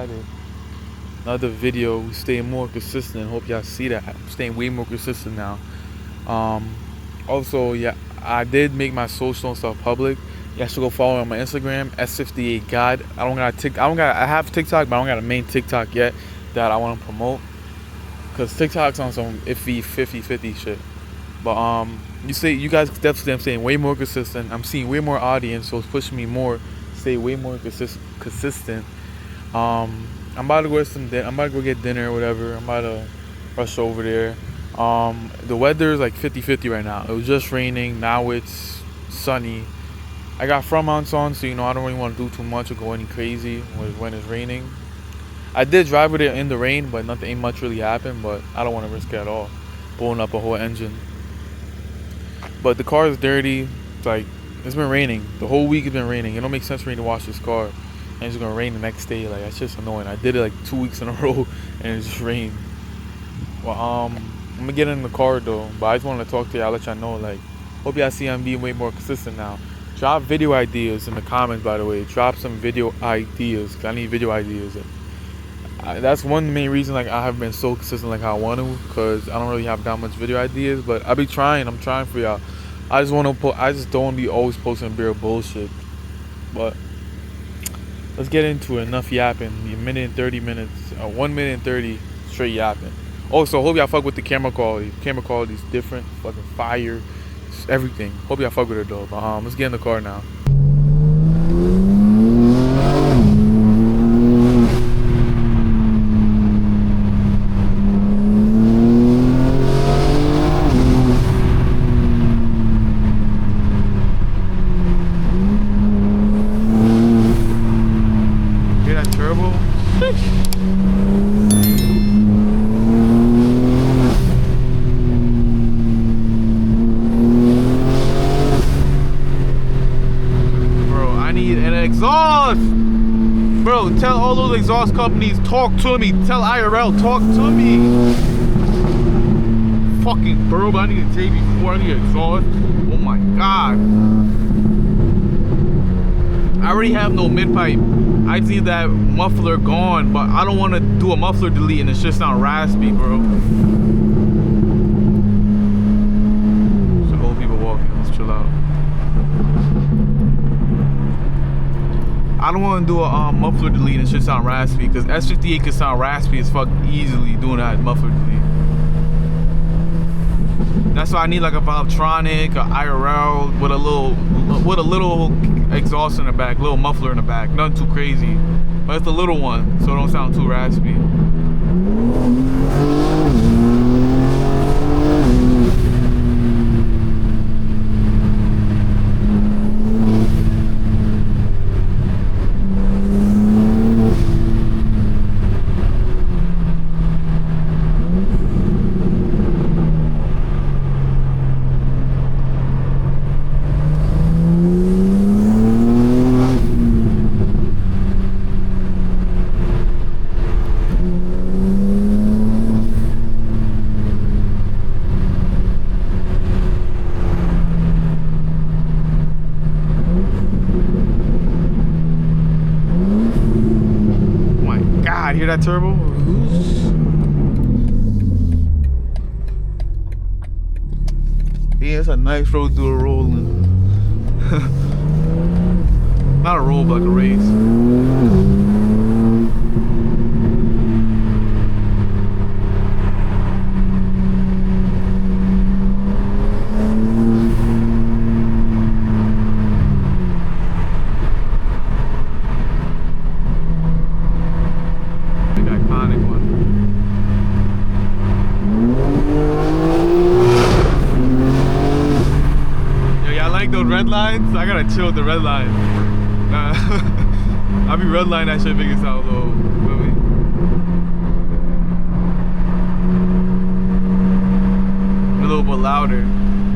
added another video, staying more consistent. Hope y'all see that. I'm staying way more consistent now. Also, yeah, I did make my social and stuff public. You guys should go follow me on my Instagram, S58God. I have TikTok, but I don't got a main TikTok yet that I want to promote. Cause TikTok's on some iffy 50-50 shit. But you guys definitely, I'm saying way more consistent. I'm seeing way more audience, so it's pushing me more to stay way more consistent. I'm about to go get dinner or whatever. I'm about to rush over there. The weather is like 50-50 right now. It was just raining, now it's sunny. I got front mounts on, so I don't really want to do too much or go any crazy when it's raining. I did drive with it in the rain, but ain't much really happened. But I don't want to risk it at all, blowing up a whole engine. But the car is dirty. It's been raining the whole week. It's been raining. It don't make sense for me to wash this car, and it's gonna rain the next day. That's just annoying. I did it like 2 weeks in a row, and it just rained. Well, I'm gonna get in the car though. But I just wanted to talk to y'all, let y'all know. Hope y'all see I'm being way more consistent now. Drop video ideas in the comments, by the way. Drop some video ideas, cause I need video ideas. That's one main reason I haven't been so consistent how I want to, because I don't really have that much video ideas. But I be trying. I'm trying for y'all. I just don't want to be always posting bare bullshit. But let's get into it. Enough yapping. A minute and 30 minutes. 1 minute and 30 straight yapping. Also, hope y'all fuck with the camera quality. Camera quality is different. Fucking fire. Everything. Hope y'all fuck with it though. But let's get in the car now. Exhaust! Bro, tell all those exhaust companies, talk to me. Tell IRL, talk to me. Fucking bro, I need a JB4, I need exhaust. Oh my god. I already have no mid-pipe. I just need that muffler gone, but I don't want to do a muffler delete and it's just not raspy, bro. So old people walking, let's chill out. I don't want to do a muffler delete and it should sound raspy, because S58 can sound raspy as fuck easily doing that muffler delete. That's why I need like a Valvetronic, a IRL with a little exhaust in the back, little muffler in the back, nothing too crazy, but it's the little one so it don't sound too raspy. Hear that turbo? Yeah, it's a nice road to a rolling. Not a roll, but like a race. Red lines, I gotta chill with the red line. I be red line that shit make it sound low. You feel me? A little bit louder.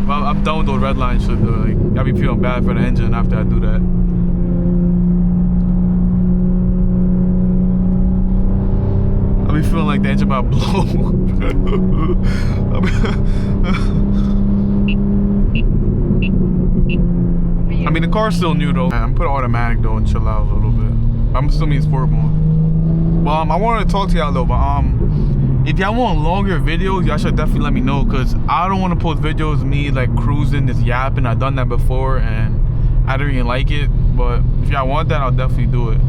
But I'm done with those red line shit though. I be feeling bad for the engine after I do that. I be feeling like the engine about to blow. I mean, the car's still new though. I'm put automatic though and chill out a little bit. I'm still in sport mode. Well, I wanted to talk to y'all though, but if y'all want longer videos, y'all should definitely let me know, cause I don't want to post videos of me like cruising, just yapping. I've done that before and I didn't really like it. But if y'all want that, I'll definitely do it.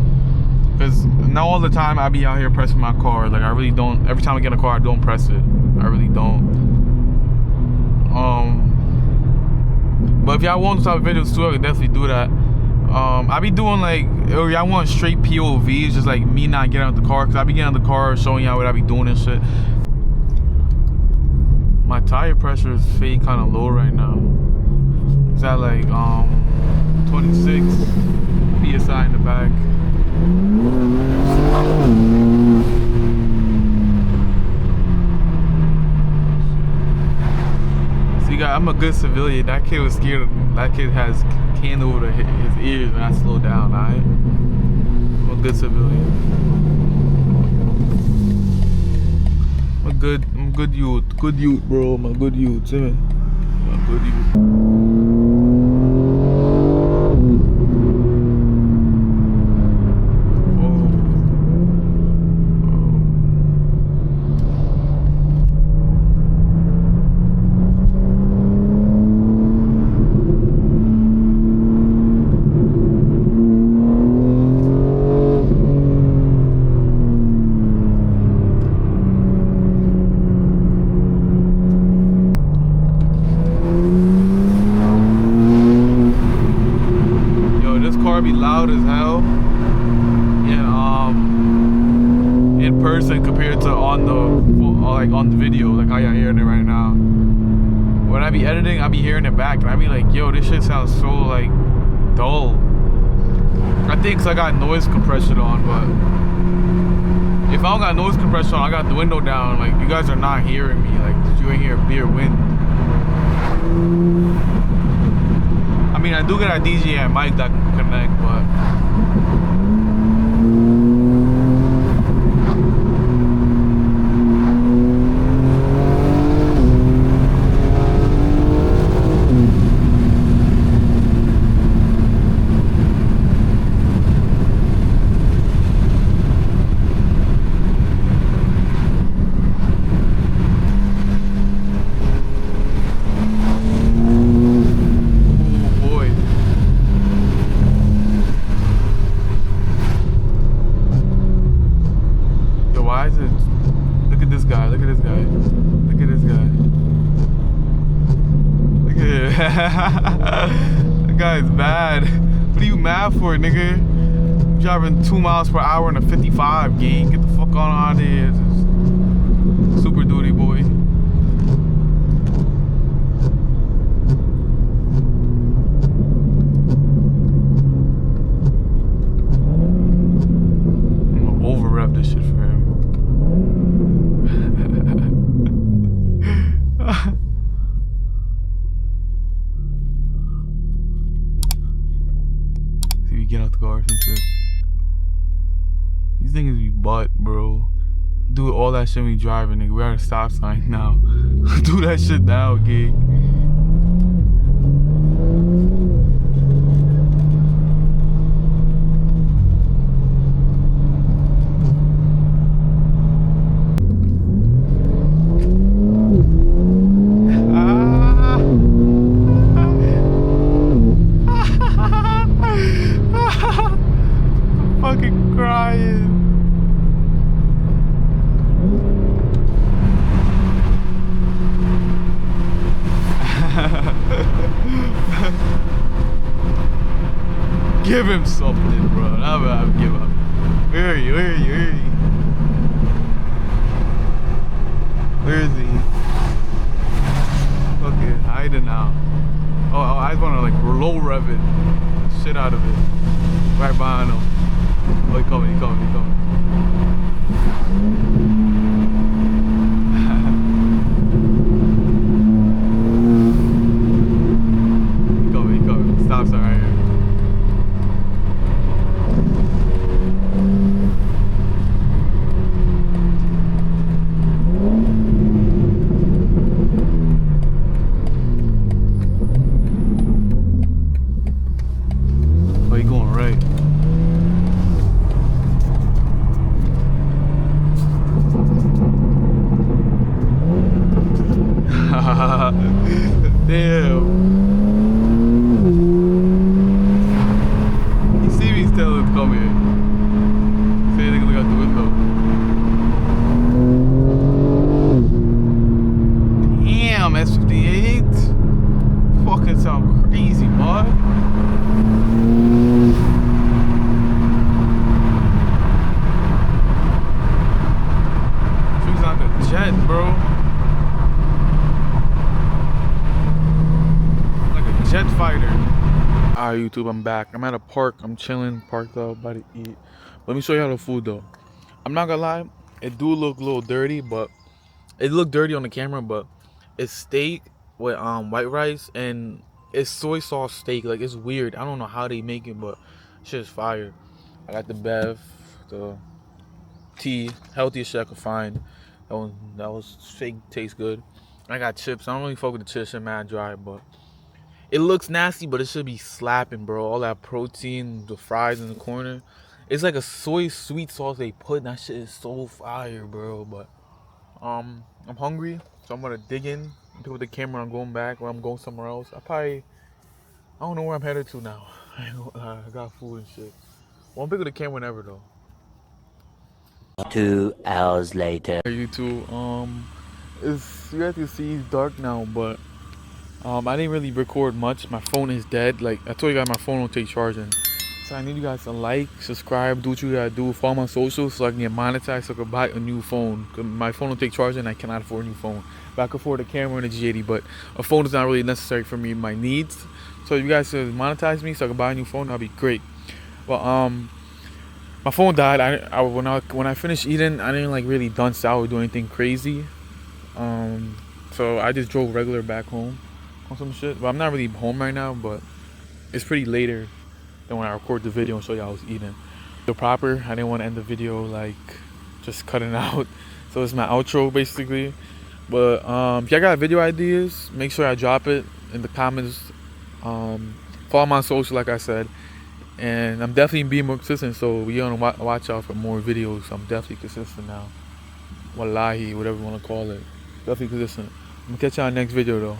Cause not all the time I be out here pressing my car. Like I really don't. Every time I get in a car, I don't press it. I really don't. But if y'all want those type of videos too, I can definitely do that. I be doing like, or y'all want straight POVs, just like me not getting out the car, cause I be getting out the car, showing y'all what I be doing and shit. My tire pressure is fade kind of low right now. It's at like 26 psi in the back. See, guys, I'm a good civilian. That kid was scared. That kid has candle over his ears when I slow down. Alright, I'm a good civilian. I'm a good youth. Good youth, bro. I'm a good youth. See me? I'm a good youth. Be loud as hell in person compared to on the video, like how y'all hearing it right now. When I be editing, I be hearing it back and I be like, yo, this shit sounds so like dull. I think 'cause I got noise compression on, but if I don't got noise compression on, I got the window down, like you guys are not hearing me, like you ain't hear beer wind. I mean, I do get a DJI mic that can connect, but look at this guy. Look at this guy. Look at this guy. Look at it. That guy's bad. What are you mad for, nigga? I'm driving 2 miles per hour in a 55, gang. Get the fuck on out of here. Super duty, boy. I'm gonna over-rev this shit for him. See if you get out the car or some shit. These niggas be butt, bro. Do all that shit when you driving, nigga. We're at a stop sign now. Do that shit now, gig. Fucking crying. Give him something, bro. I'll give up. Where are you? Where are you? Where are you? Where is he? Okay, hiding now. Oh, I just wanna like low rev it. Shit out of it. Right behind him. Oh, he coming, he coming, he coming. He coming, he coming. Stop sign right here. Oh, he going right. Alright, YouTube, I'm back. I'm at a park. I'm chilling, parked up, about to eat. Let me show you how the food though. I'm not gonna lie, it do look a little dirty, but it looked dirty on the camera, but it's steak with white rice and it's soy sauce steak. Like, it's weird. I don't know how they make it, but shit is fire. I got the bev, the tea, healthiest shit I could find. That was fake, tastes good. I got chips. I don't really fuck with the chips, they're mad dry, but it looks nasty, but it should be slapping, bro. All that protein, the fries in the corner. It's like a soy sweet sauce they put. That shit is so fire, bro. But I'm hungry, so I'm gonna dig in, pick up the camera. I'm going back, or I'm going somewhere else. I don't know where I'm headed to now. I got food and shit. Won't pick up the camera whenever though. 2 hours later. YouTube, it's, you guys can see it's dark now, but I didn't really record much. My phone is dead. Like I told you guys, my phone don't take charging. So I need you guys to like, subscribe, do what you gotta do, follow my socials so I can get monetized, so I can buy a new phone. Cause my phone don't take charging and I cannot afford a new phone. But I can afford a camera and a G80, but a phone is not really necessary for me, my needs. So if you guys could monetize me so I can buy a new phone, that'd be great. But my phone died. When I finished eating, I didn't like really dunce out or do anything crazy. So I just drove regular back home on some shit. But I'm not really home right now, but it's pretty later than when I record the video and show y'all I was eating. I didn't want to end the video like just cutting out. So it's my outro basically. But if y'all got video ideas, make sure I drop it in the comments. Follow my social like I said. And I'm definitely being more consistent, so we're gonna watch out for more videos. I'm definitely consistent now. Wallahi, whatever you wanna call it. Definitely consistent. I'm gonna catch y'all next video though.